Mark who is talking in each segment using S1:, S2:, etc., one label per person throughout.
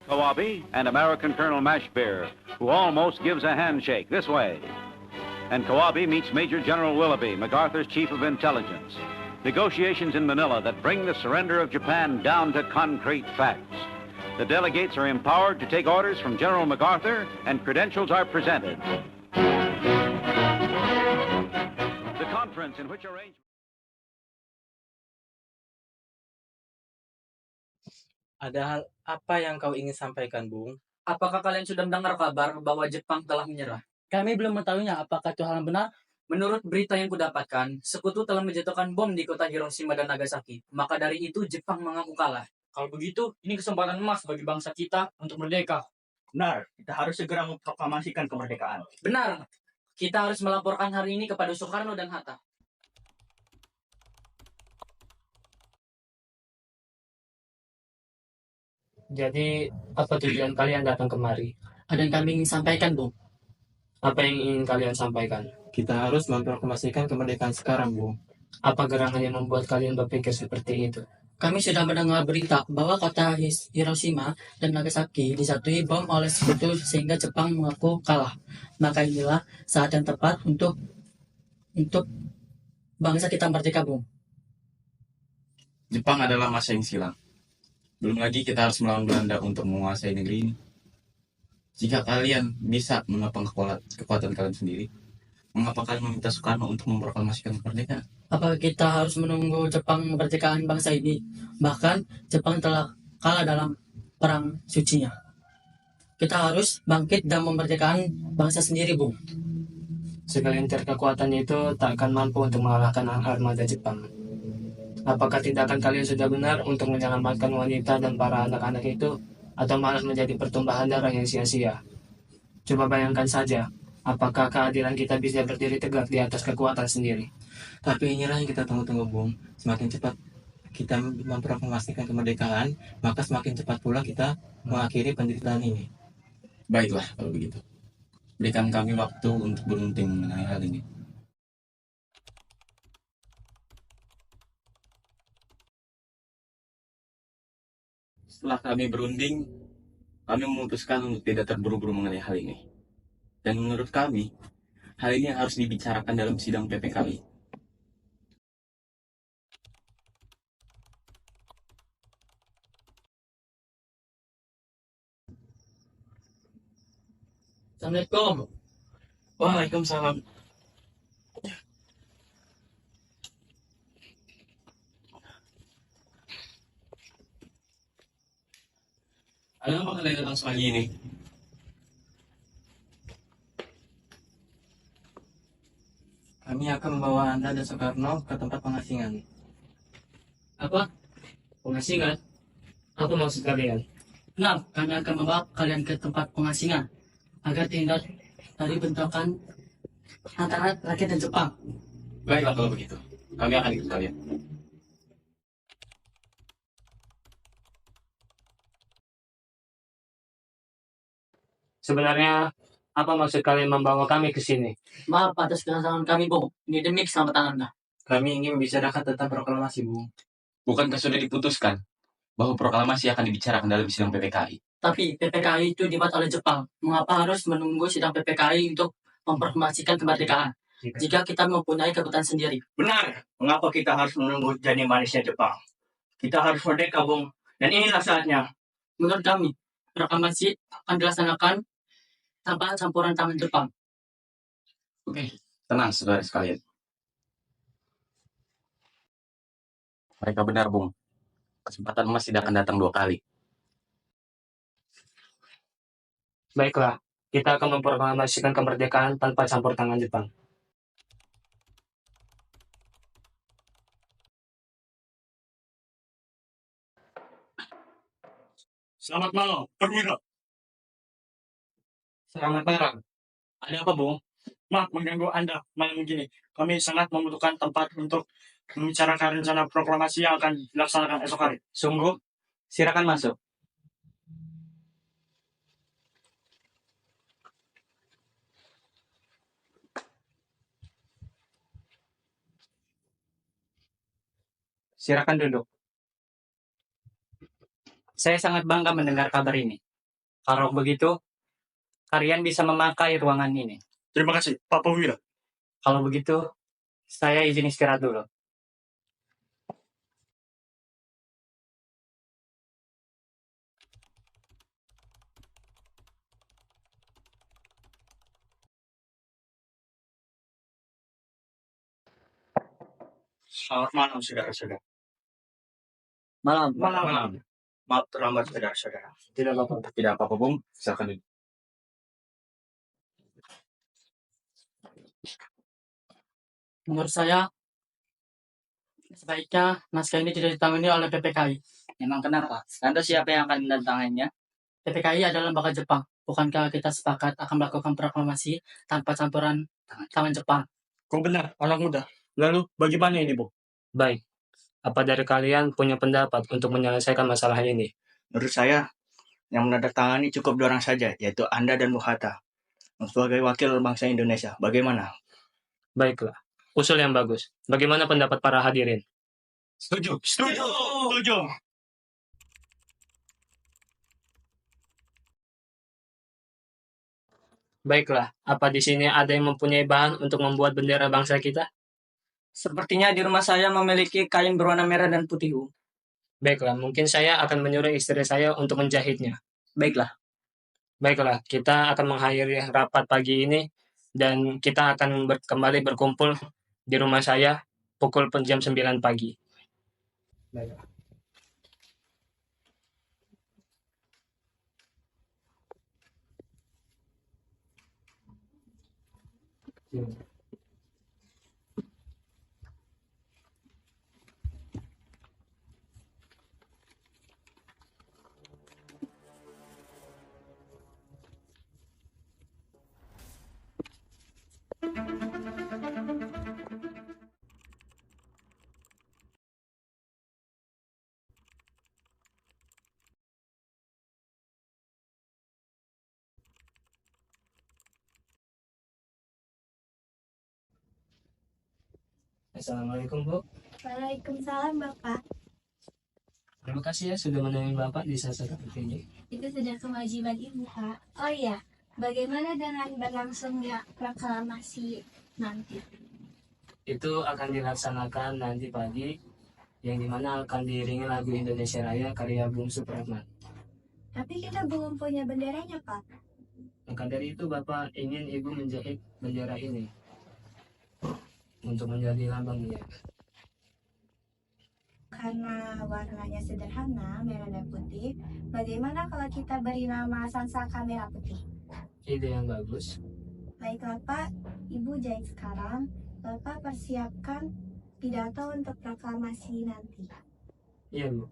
S1: Kawabe and American Colonel Mashbeer, who almost gives a handshake this way. And Kawabe meets Major General Willoughby, MacArthur's chief of intelligence. Negotiations in Manila that bring the surrender of Japan down to concrete facts. The delegates are empowered to take orders from General MacArthur, and credentials are presented. The conference in which arrangements...
S2: Ada hal apa yang kau ingin sampaikan, Bung?
S3: Apakah kalian sudah mendengar kabar bahwa Jepang telah menyerah? Kami belum mengetahuinya. Apakah itu hal yang benar? Menurut berita yang kudapatkan, sekutu telah menjatuhkan bom di kota Hiroshima dan Nagasaki. Maka dari itu Jepang mengaku kalah. Kalau begitu, ini kesempatan emas bagi bangsa kita untuk merdeka.
S4: Benar, kita harus segera memproklamasikan kemerdekaan.
S3: Benar, kita harus melaporkan hari ini kepada Soekarno dan Hatta.
S2: Jadi, apa tujuan kalian datang kemari?
S3: Ada yang kami ingin sampaikan, Bung.
S2: Apa yang ingin kalian sampaikan? Kita harus memproklamasikan kemerdekaan sekarang, Bung. Apa gerangan yang membuat kalian berpikir seperti itu?
S3: Kami sudah mendengar berita bahwa kota Hiroshima dan Nagasaki dijatuhi bom oleh sekutu sehingga Jepang mengaku kalah. Maka inilah saat yang tepat untuk bangsa kita merdeka, Bung.
S5: Jepang adalah masa yang silam. Belum lagi kita harus melawan Belanda untuk menguasai negeri ini. Jika kalian bisa menopang kekuatan kalian sendiri, mengapa kalian meminta Soekarno untuk memproklamasikan kemerdekaan?
S3: Apakah kita harus menunggu Jepang memerdekakan bangsa ini? Bahkan Jepang telah kalah dalam perang sucinya. Kita harus bangkit dan memerdekakan bangsa sendiri, Bung.
S2: Segelintir kekuatan itu tak akan mampu untuk mengalahkan armada Jepang. Apakah tindakan kalian sudah benar untuk menyelamatkan wanita dan para anak-anak itu, atau malah menjadi pertumpahan darah yang sia-sia? Coba bayangkan saja, apakah keadilan kita bisa berdiri tegak di atas kekuatan sendiri?
S6: Tapi inilah yang kita tunggu-tunggu, Bung. Semakin cepat kita memproklamasikan kemerdekaan, maka semakin cepat pula kita mengakhiri penderitaan ini.
S5: Baiklah kalau begitu. Berikan kami waktu untuk berunding mengenai hal ini. Setelah kami berunding, kami memutuskan untuk tidak terburu-buru mengenai hal ini. Dan menurut kami, hal ini harus dibicarakan dalam sidang PPKI.
S3: Assalamualaikum.
S5: Waalaikumsalam. Ada apa kalian datang pagi ini?
S6: Kami akan membawa Anda dan Soekarno ke tempat pengasingan.
S3: Apa?
S2: Pengasingan? Apa maksud kalian?
S3: Benar, kami akan membawa kalian ke tempat pengasingan agar terhindar dari bentrokan antara rakyat dan Jepang.
S5: Baiklah kalau begitu. Kami akan ikut kalian.
S2: Sebenarnya, apa maksud kalian membawa kami ke sini?
S3: Maaf atas kesalahan kami, Bung. Ini demi keselamatan Anda.
S6: Kami ingin membicarakan tentang proklamasi, Bung.
S5: Bukankah sudah diputuskan bahwa proklamasi akan dibicarakan dalam sidang PPKI?
S3: Tapi PPKI itu dibuat oleh Jepang. Mengapa harus menunggu sidang PPKI untuk memproklamasikan kemerdekaan? Jika kita mempunyai kebutuhan sendiri.
S4: Benar, mengapa kita harus menunggu janji manisnya Jepang? Kita harus merdeka, Bung. Dan inilah saatnya.
S3: Menurut kami, proklamasi akan dilaksanakan tanpa campuran tangan Jepang.
S5: Oke, tenang saudara sekalian. Mereka benar, Bung. Kesempatan emas tidak akan datang 2 kali.
S2: Baiklah, kita akan memproklamasikan kemerdekaan tanpa campur tangan Jepang.
S4: Selamat malam, perwira.
S2: Selamat malam. Ada apa, Bung?
S4: Maaf mengganggu Anda malam begini. Kami sangat membutuhkan tempat untuk membicarakan rencana proklamasi yang akan dilaksanakan esok hari.
S2: Sungguh? Silakan masuk. Silakan duduk. Saya sangat bangga mendengar kabar ini.
S3: Kalau begitu, kalian bisa memakai ruangan ini.
S4: Terima kasih, Pak Perwira.
S3: Kalau begitu, saya izin istirahat dulu.
S4: Selamat malam, saudara-saudara.
S3: Malam.
S4: Malam. Maaf terlambat, saudara-saudara.
S3: Tidak apa-apa.
S5: Tidak apa-apa, Bung. Silakan duduk.
S3: Menurut saya, sebaiknya naskah ini tidak ditangani oleh PPKI.
S7: Memang kenapa? Lantas siapa yang akan mendatanginya?
S3: PPKI adalah lembaga Jepang. Bukankah kita sepakat akan melakukan proklamasi tanpa campuran tangan Jepang?
S4: Kau benar, anak muda. Lalu, bagaimana ini, Bu?
S2: Baik, apa dari kalian punya pendapat untuk menyelesaikan masalah ini?
S8: Menurut saya, yang menandatangani cukup 2 orang saja, yaitu Anda dan Bu Hatta. Sebagai wakil bangsa Indonesia, bagaimana?
S2: Baiklah, usul yang bagus. Bagaimana pendapat para hadirin?
S4: Setuju. Setuju. Setuju.
S2: Baiklah, apa di sini ada yang mempunyai bahan untuk membuat bendera bangsa kita?
S7: Sepertinya di rumah saya memiliki kain berwarna merah dan putih, Bu.
S2: Baiklah, mungkin saya akan menyuruh istri saya untuk menjahitnya.
S7: Baiklah.
S2: Baiklah, kita akan mengakhiri rapat pagi ini dan kita akan kembali berkumpul di rumah saya pukul jam 9 pagi. Baiklah. Assalamualaikum, Bu.
S9: Waalaikumsalam, Bapak.
S2: Terima kasih ya sudah menemani Bapak di saat seperti ini.
S9: Itu sudah kewajiban Ibu, Pak. Oh iya, bagaimana dengan berlangsungnya proklamasi nanti?
S2: Itu akan dilaksanakan nanti pagi, yang dimana akan diiringi lagu Indonesia Raya karya Bung Supratman.
S9: Tapi kita belum punya benderanya, Pak.
S2: Maka dari itu Bapak ingin Ibu menjahit bendera ini untuk menjadi lambangnya.
S9: Karena warnanya sederhana, merah dan putih, bagaimana kalau kita beri nama Sangsaka Merah Putih?
S2: Ide yang bagus.
S9: Baiklah, Pak. Ibu jahit sekarang. Bapak persiapkan pidato untuk proklamasi nanti.
S2: Iya, Bu.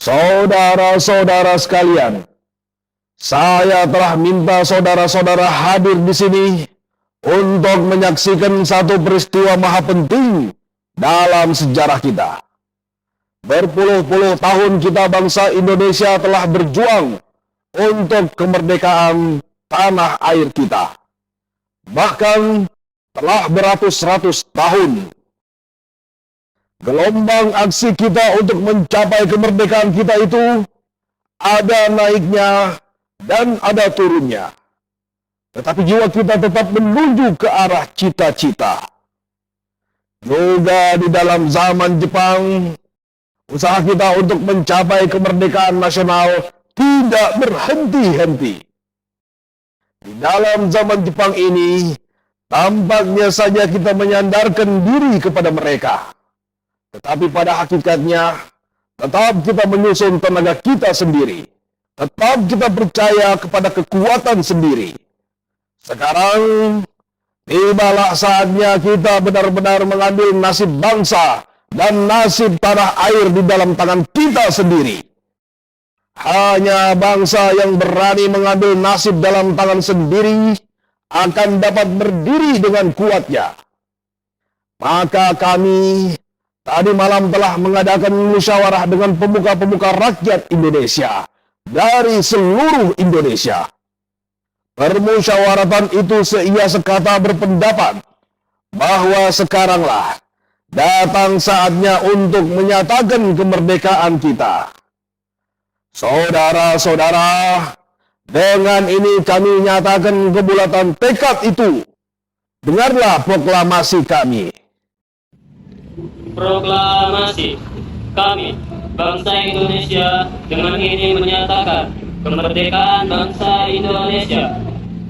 S10: Saudara-saudara sekalian, saya telah minta saudara-saudara hadir di sini untuk menyaksikan satu peristiwa maha penting dalam sejarah kita. Berpuluh-puluh tahun kita bangsa Indonesia telah berjuang untuk kemerdekaan tanah air kita. Bahkan telah beratus-ratus tahun. Gelombang aksi kita untuk mencapai kemerdekaan kita itu ada naiknya dan ada turunnya. Tetapi jiwa kita tetap menuju ke arah cita-cita. Juga di dalam zaman Jepang, usaha kita untuk mencapai kemerdekaan nasional tidak berhenti-henti. Di dalam zaman Jepang ini, tampaknya saja kita menyandarkan diri kepada mereka. Tetapi pada hakikatnya, tetap kita menyusun tenaga kita sendiri. Tetap kita percaya kepada kekuatan sendiri. Sekarang, tibalah saatnya kita benar-benar mengambil nasib bangsa dan nasib tanah air di dalam tangan kita sendiri. Hanya bangsa yang berani mengambil nasib dalam tangan sendiri akan dapat berdiri dengan kuatnya. Maka kami tadi malam telah mengadakan musyawarah dengan pemuka-pemuka rakyat Indonesia dari seluruh Indonesia. Permusyawaratan itu seia sekata berpendapat bahwa sekaranglah datang saatnya untuk menyatakan kemerdekaan kita. Saudara-saudara, dengan ini kami nyatakan kebulatan tekad itu. Dengarlah proklamasi kami.
S11: Proklamasi kami, bangsa Indonesia, dengan ini menyatakan kemerdekaan bangsa Indonesia.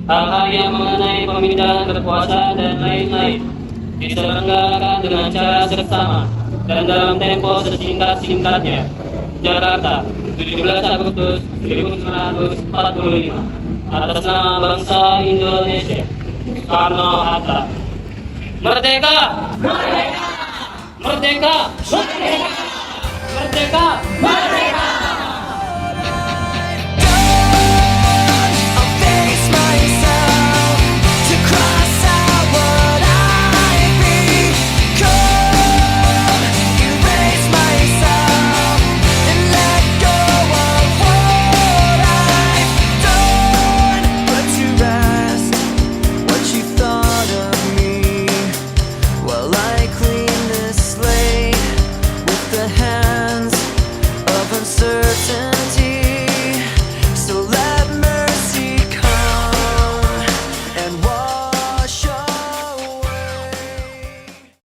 S11: Hal-hal yang mengenai pemindahan kekuasaan dan lain-lain diselenggarakan dengan cara seksama dan dalam tempo sesingkat-singkatnya. Jakarta, 17 Agustus 1945. Atas nama bangsa Indonesia, Soekarno-Hatta. Merdeka! Merdeka! Merdeka! Merdeka! Merdeka! Merdeka!